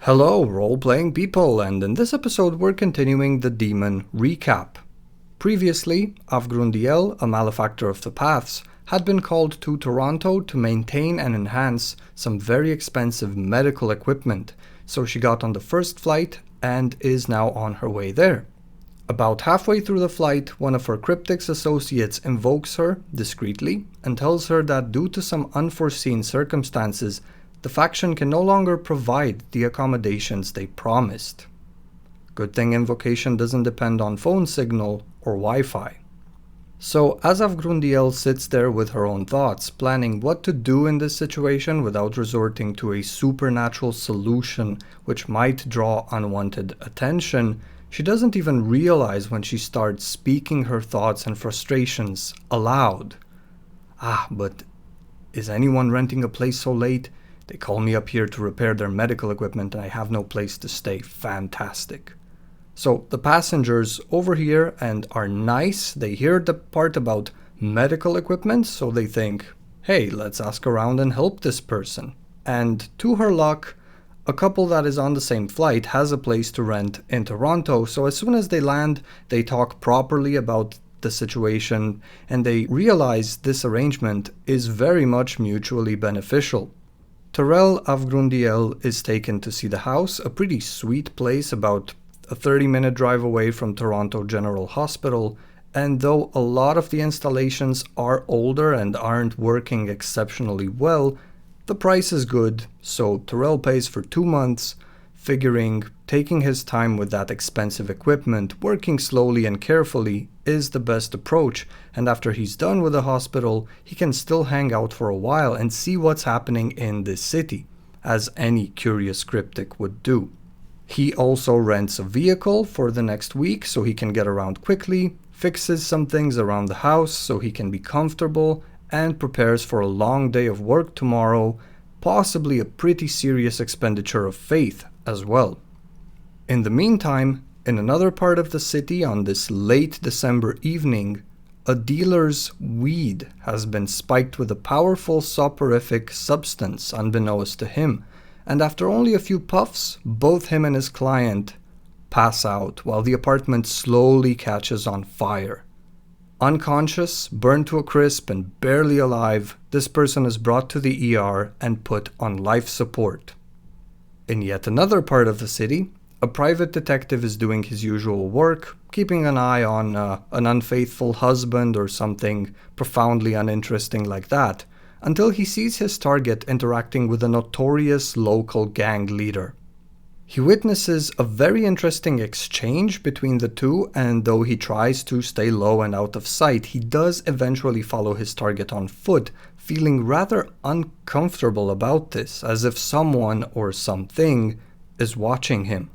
Hello, role-playing people, and in this episode we're continuing the Demon recap. Previously, Avgrundiel, a malefactor of the paths, had been called to Toronto to maintain and enhance some very expensive medical equipment, so she got on the first flight and is now on her way there. About halfway through the flight, one of her cryptic's associates invokes her discreetly and tells her that due to some unforeseen circumstances, the faction can no longer provide the accommodations they promised. Good thing invocation doesn't depend on phone signal or Wi-Fi. So as Avgrundiel sits there with her own thoughts, planning what to do in this situation without resorting to a supernatural solution which might draw unwanted attention, she doesn't even realize when she starts speaking her thoughts and frustrations aloud. But is anyone renting a place so late? They call me up here to repair their medical equipment and I have no place to stay. Fantastic. So the passengers overhear and are nice. They hear the part about medical equipment, so they think, hey, let's ask around and help this person. And to her luck, a couple that is on the same flight has a place to rent in Toronto, so as soon as they land, they talk properly about the situation and they realize this arrangement is very much mutually beneficial. Terrell Avgrundiel is taken to see the house, a pretty sweet place about a 30-minute drive away from Toronto General Hospital, and though a lot of the installations are older and aren't working exceptionally well, the price is good, so Terrell pays for 2 months, figuring taking his time with that expensive equipment, working slowly and carefully, is the best approach, and after he's done with the hospital, he can still hang out for a while and see what's happening in this city, as any curious cryptic would do. He also rents a vehicle for the next week so he can get around quickly, fixes some things around the house so he can be comfortable, and prepares for a long day of work tomorrow, possibly a pretty serious expenditure of faith as well. In the meantime, in another part of the city on this late December evening, a dealer's weed has been spiked with a powerful soporific substance unbeknownst to him, and after only a few puffs, both him and his client pass out while the apartment slowly catches on fire. Unconscious, burned to a crisp, and barely alive, this person is brought to the ER and put on life support. In yet another part of the city, a private detective is doing his usual work, keeping an eye on an unfaithful husband or something profoundly uninteresting like that, until he sees his target interacting with a notorious local gang leader. He witnesses a very interesting exchange between the two, and though he tries to stay low and out of sight, he does eventually follow his target on foot, feeling rather uncomfortable about this, as if someone or something is watching him.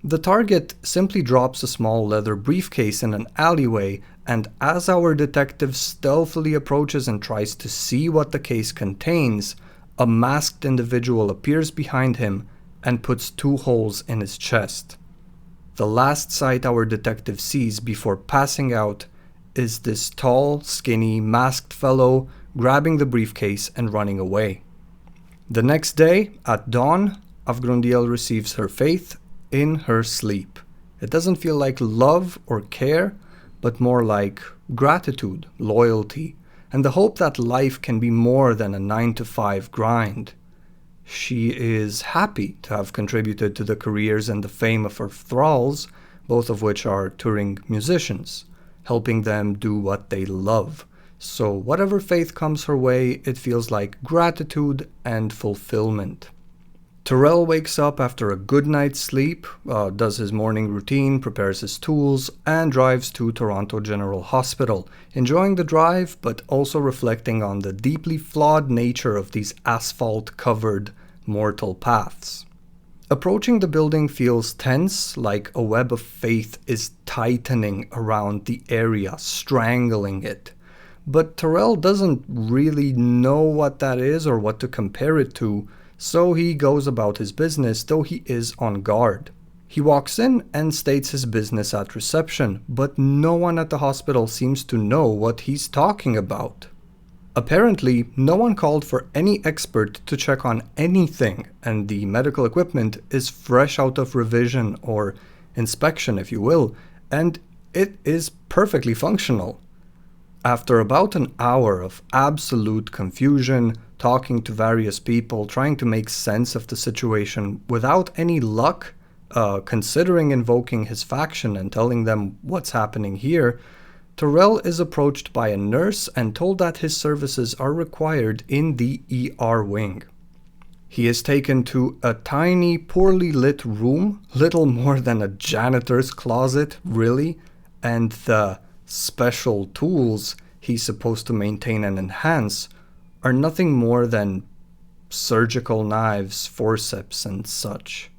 The target simply drops a small leather briefcase in an alleyway, and as our detective stealthily approaches and tries to see what the case contains, a masked individual appears behind him and puts 2 holes in his chest. The last sight our detective sees before passing out is this tall, skinny, masked fellow grabbing the briefcase and running away. The next day, at dawn, Avgrundiel receives her faith in her sleep. It doesn't feel like love or care, but more like gratitude, loyalty, and the hope that life can be more than a 9-to-5 grind. She is happy to have contributed to the careers and the fame of her thralls, both of which are touring musicians, helping them do what they love. So whatever faith comes her way, it feels like gratitude and fulfillment. Terrell wakes up after a good night's sleep, does his morning routine, prepares his tools, and drives to Toronto General Hospital, enjoying the drive but also reflecting on the deeply flawed nature of these asphalt-covered mortal paths. Approaching the building feels tense, like a web of faith is tightening around the area, strangling it. But Terrell doesn't really know what that is or what to compare it to, so he goes about his business, though he is on guard. He walks in and states his business at reception, but no one at the hospital seems to know what he's talking about. Apparently, no one called for any expert to check on anything, and the medical equipment is fresh out of revision or inspection, if you will, and it is perfectly functional. After about an hour of absolute confusion, talking to various people, trying to make sense of the situation without any luck, considering invoking his faction and telling them what's happening here, Terrell is approached by a nurse and told that his services are required in the ER wing. He is taken to a tiny, poorly lit room, little more than a janitor's closet, really, and the special tools he's supposed to maintain and enhance are nothing more than surgical knives, forceps, and such.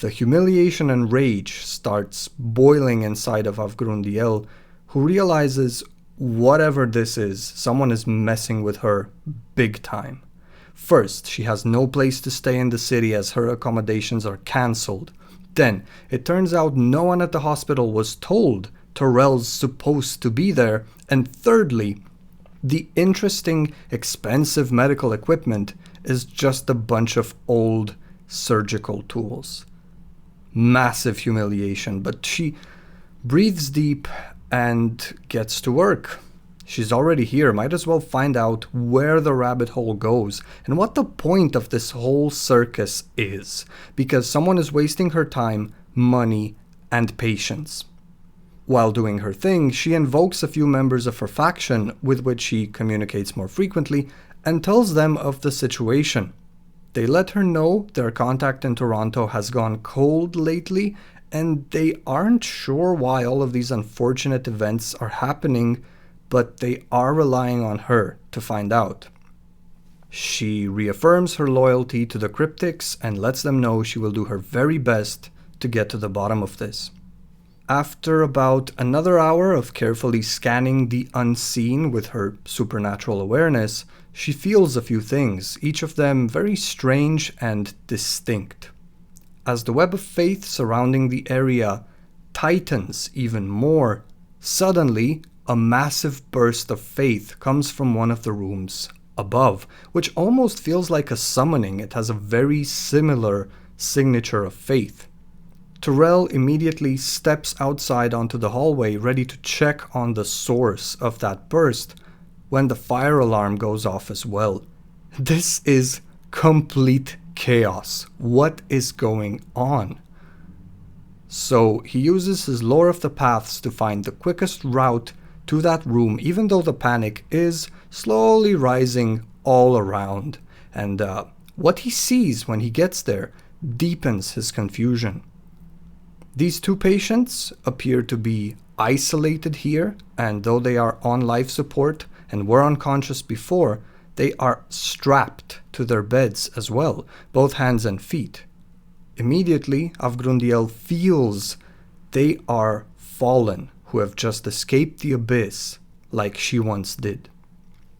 The humiliation and rage starts boiling inside of Avgrundiel, who realizes whatever this is, someone is messing with her big time. First, she has no place to stay in the city as her accommodations are cancelled. Then, it turns out no one at the hospital was told Terrell's supposed to be there. And thirdly, the interesting, expensive medical equipment is just a bunch of old surgical tools. Massive humiliation, but she breathes deep and gets to work. She's already here, might as well find out where the rabbit hole goes and what the point of this whole circus is, because someone is wasting her time, money, and patience. While doing her thing, she invokes a few members of her faction with which she communicates more frequently and tells them of the situation. They let her know their contact in Toronto has gone cold lately, and they aren't sure why all of these unfortunate events are happening, but they are relying on her to find out. She reaffirms her loyalty to the Cryptics and lets them know she will do her very best to get to the bottom of this. After about another hour of carefully scanning the unseen with her supernatural awareness, she feels a few things, each of them very strange and distinct. As the web of faith surrounding the area tightens even more, suddenly a massive burst of faith comes from one of the rooms above, which almost feels like a summoning. It has a very similar signature of faith. Terrell immediately steps outside onto the hallway, ready to check on the source of that burst, when the fire alarm goes off as well. This is complete chaos. What is going on? So he uses his lore of the paths to find the quickest route to that room, even though the panic is slowly rising all around. And what he sees when he gets there deepens his confusion. These two patients appear to be isolated here, and though they are on life support and were unconscious before, they are strapped to their beds as well, both hands and feet. Immediately, Avgrundiel feels they are fallen who have just escaped the abyss like she once did.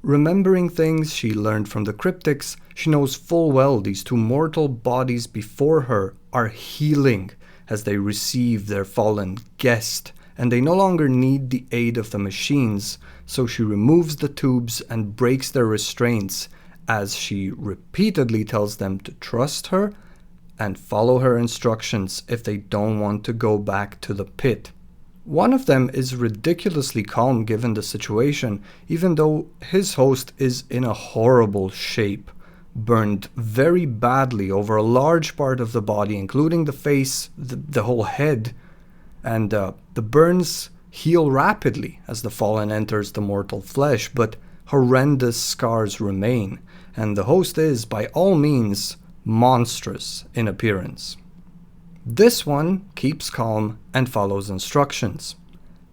Remembering things she learned from the Cryptics, she knows full well these two mortal bodies before her are healing as they receive their fallen guest, and they no longer need the aid of the machines, so she removes the tubes and breaks their restraints as she repeatedly tells them to trust her and follow her instructions if they don't want to go back to the pit. One of them is ridiculously calm given the situation, even though his host is in a horrible shape, burned very badly over a large part of the body, including the face, the whole head, and the burns heal rapidly as the fallen enters the mortal flesh, but horrendous scars remain, and the host is, by all means, monstrous in appearance. This one keeps calm and follows instructions.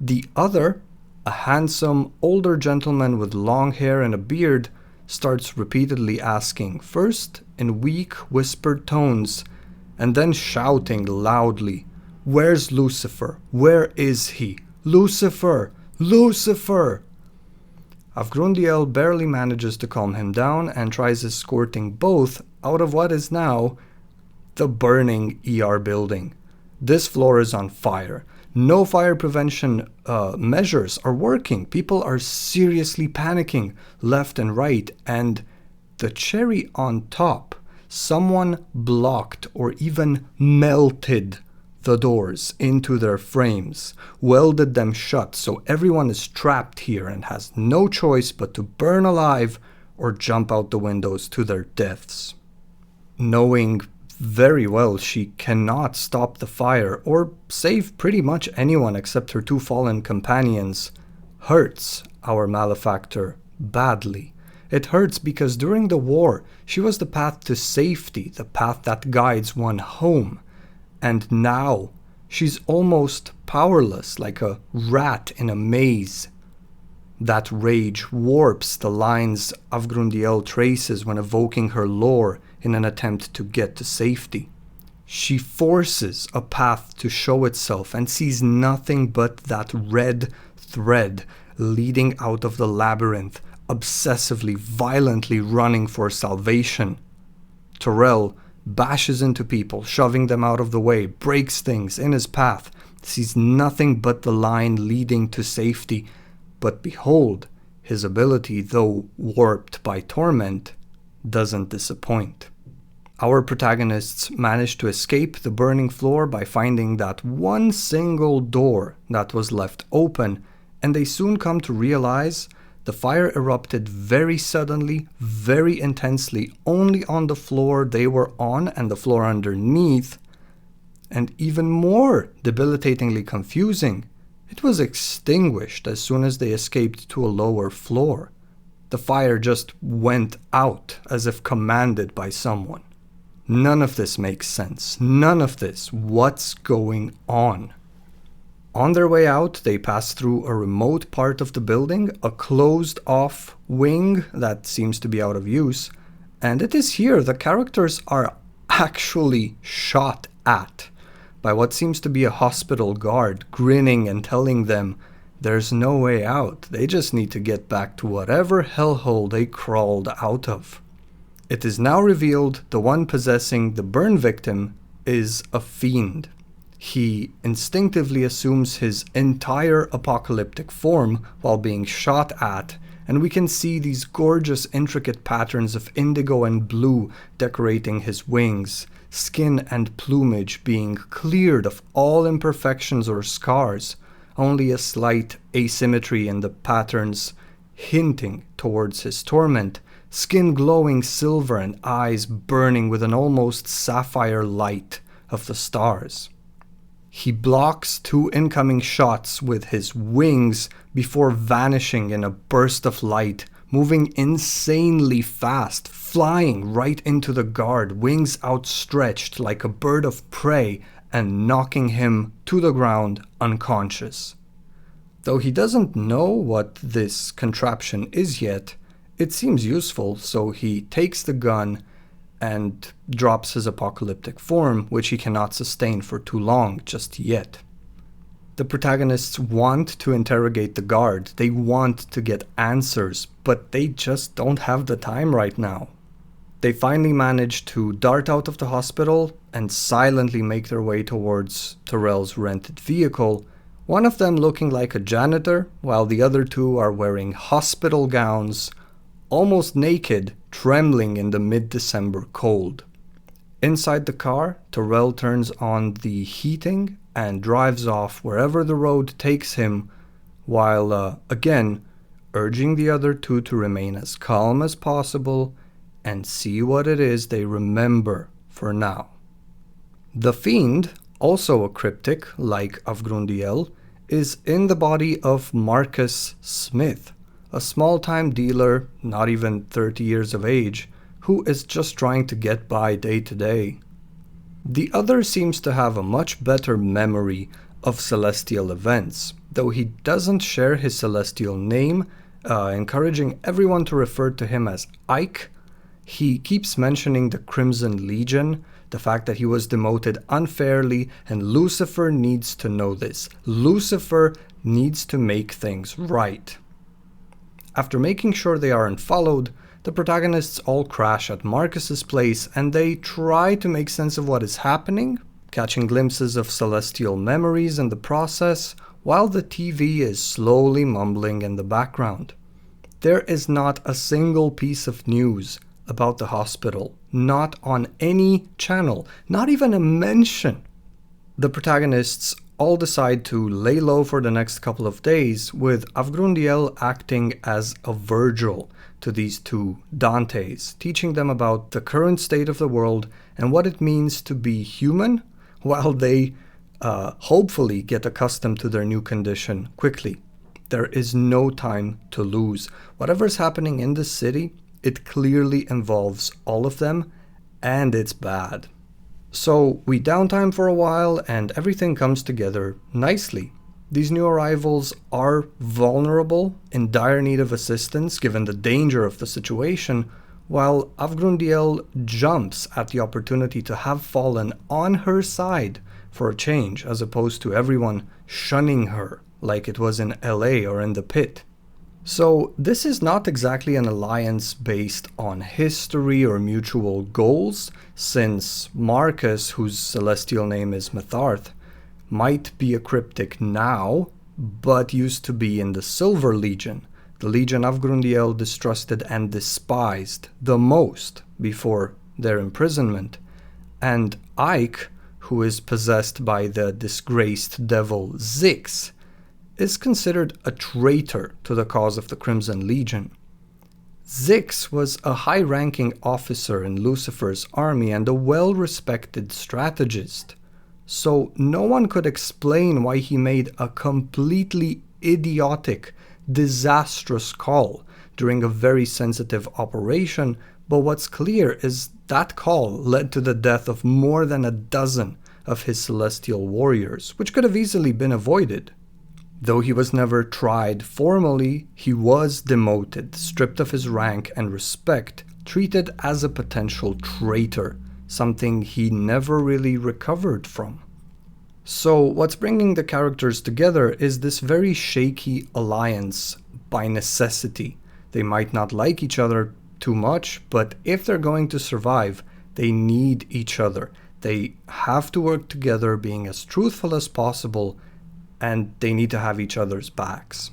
The other, a handsome, older gentleman with long hair and a beard, starts repeatedly asking, first in weak, whispered tones, and then shouting loudly, "Where's Lucifer? Where is he? Lucifer! Lucifer!" Avgrundiel barely manages to calm him down and tries escorting both out of what is now the burning ER building. This floor is on fire. No fire prevention measures are working. People are seriously panicking left and right. And the cherry on top, someone blocked or even melted the doors into their frames, welded them shut, so everyone is trapped here and has no choice but to burn alive or jump out the windows to their deaths. Knowing very well she cannot stop the fire or save pretty much anyone except her two fallen companions hurts our malefactor badly. It hurts because during the war, she was the path to safety, the path that guides one home. And now, she's almost powerless, like a rat in a maze. That rage warps the lines Avgrundiel traces when evoking her lore in an attempt to get to safety. She forces a path to show itself and sees nothing but that red thread leading out of the labyrinth, obsessively, violently running for salvation. Terrell bashes into people, shoving them out of the way, breaks things in his path, sees nothing but the line leading to safety. But behold, his ability, though warped by torment, doesn't disappoint. Our protagonists manage to escape the burning floor by finding that one single door that was left open, and they soon come to realize the fire erupted very suddenly, very intensely, only on the floor they were on and the floor underneath. And even more debilitatingly confusing, it was extinguished as soon as they escaped to a lower floor. The fire just went out as if commanded by someone. None of this makes sense. None of this. What's going on? On their way out, they pass through a remote part of the building, a closed-off wing that seems to be out of use, and it is here the characters are actually shot at by what seems to be a hospital guard, grinning and telling them there's no way out. They just need to get back to whatever hellhole they crawled out of. It is now revealed the one possessing the burn victim is a fiend. He instinctively assumes his entire apocalyptic form while being shot at, and we can see these gorgeous intricate patterns of indigo and blue decorating his wings, skin and plumage being cleared of all imperfections or scars, only a slight asymmetry in the patterns hinting towards his torment, skin glowing silver and eyes burning with an almost sapphire light of the stars. He blocks two incoming shots with his wings before vanishing in a burst of light, moving insanely fast, flying right into the guard, wings outstretched like a bird of prey, and knocking him to the ground unconscious. Though he doesn't know what this contraption is yet, it seems useful, so he takes the gun and drops his apocalyptic form, which he cannot sustain for too long just yet. The protagonists want to interrogate the guard, they want to get answers, but they just don't have the time right now. They finally manage to dart out of the hospital and silently make their way towards Terrell's rented vehicle, one of them looking like a janitor, while the other two are wearing hospital gowns, almost naked, trembling in the mid-December cold. Inside the car, Terrell turns on the heating and drives off wherever the road takes him, while again urging the other two to remain as calm as possible and see what it is they remember for now. The fiend, also a cryptic like Avgrundiel, is in the body of Marcus Smith, a small-time dealer, not even 30 years of age, who is just trying to get by day to day. The other seems to have a much better memory of celestial events, though he doesn't share his celestial name, encouraging everyone to refer to him as Ike. He keeps mentioning the Crimson Legion, the fact that he was demoted unfairly, and Lucifer needs to know this. Lucifer needs to make things right. After making sure they aren't followed, the protagonists all crash at Marcus's place and they try to make sense of what is happening, catching glimpses of celestial memories in the process, while the TV is slowly mumbling in the background. There is not a single piece of news about the hospital, not on any channel, not even a mention. The protagonists all decide to lay low for the next couple of days, with Avgrundiel acting as a Virgil to these two Dantes, teaching them about the current state of the world and what it means to be human, while they hopefully get accustomed to their new condition quickly. There is no time to lose. Whatever's happening in the city, it clearly involves all of them, and it's bad. So we downtime for a while and everything comes together nicely. These new arrivals are vulnerable, in dire need of assistance given the danger of the situation, while Avgrundiel jumps at the opportunity to have Fallen on her side for a change, as opposed to everyone shunning her like it was in LA or in the pit. So this is not exactly an alliance based on history or mutual goals, since Marcus, whose celestial name is M'tharth, might be a cryptic now, but used to be in the Silver Legion, the legion Avgrundiel distrusted and despised the most before their imprisonment, and Ike, who is possessed by the disgraced devil Zix, is considered a traitor to the cause of the Crimson Legion. Zix was a high-ranking officer in Lucifer's army and a well-respected strategist, so no one could explain why he made a completely idiotic, disastrous call during a very sensitive operation, but what's clear is that call led to the death of more than a dozen of his celestial warriors, which could have easily been avoided. Though he was never tried formally, he was demoted, stripped of his rank and respect, treated as a potential traitor, something he never really recovered from. So what's bringing the characters together is this very shaky alliance by necessity. They might not like each other too much, but if they're going to survive, they need each other. They have to work together, being as truthful as possible, and they need to have each other's backs.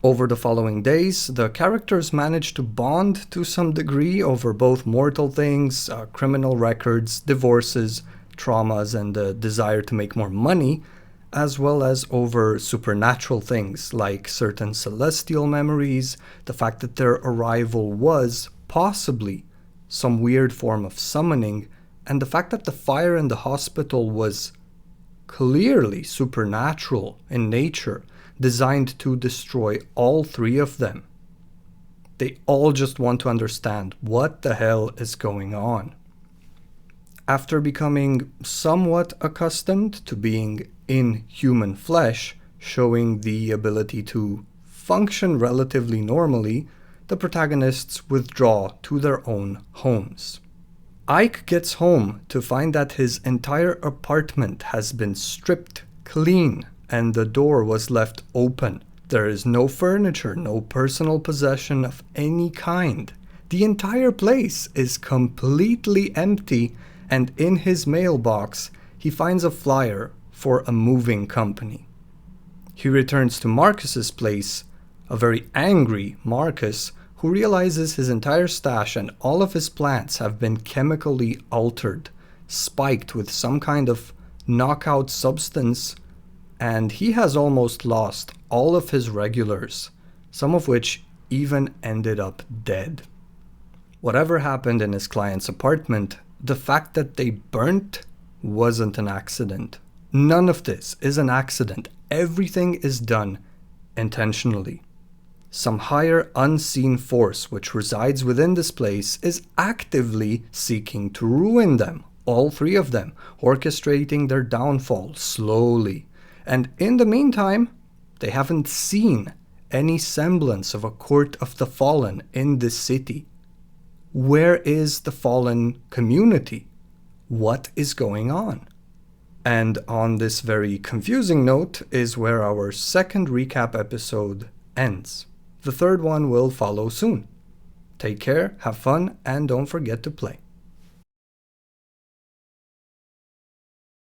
Over the following days, the characters manage to bond to some degree over both mortal things, criminal records, divorces, traumas, and the desire to make more money, as well as over supernatural things like certain celestial memories, the fact that their arrival was possibly some weird form of summoning, and the fact that the fire in the hospital was clearly supernatural in nature, designed to destroy all three of them. They all just want to understand what the hell is going on. After becoming somewhat accustomed to being in human flesh, showing the ability to function relatively normally, the protagonists withdraw to their own homes. Ike gets home to find that his entire apartment has been stripped clean and the door was left open. There is no furniture, no personal possession of any kind. The entire place is completely empty, and in his mailbox he finds a flyer for a moving company. He returns to Marcus's place, a very angry Marcus, who realizes his entire stash and all of his plants have been chemically altered, spiked with some kind of knockout substance, and he has almost lost all of his regulars, some of which even ended up dead. Whatever happened in his client's apartment, the fact that they burnt wasn't an accident. None of this is an accident. Everything is done intentionally. Some higher unseen force which resides within this place is actively seeking to ruin them, all three of them, orchestrating their downfall slowly. And in the meantime, they haven't seen any semblance of a court of the fallen in this city. Where is the fallen community? What is going on? And on this very confusing note is where our second recap episode ends. The third one will follow soon. Take care, have fun, and don't forget to play.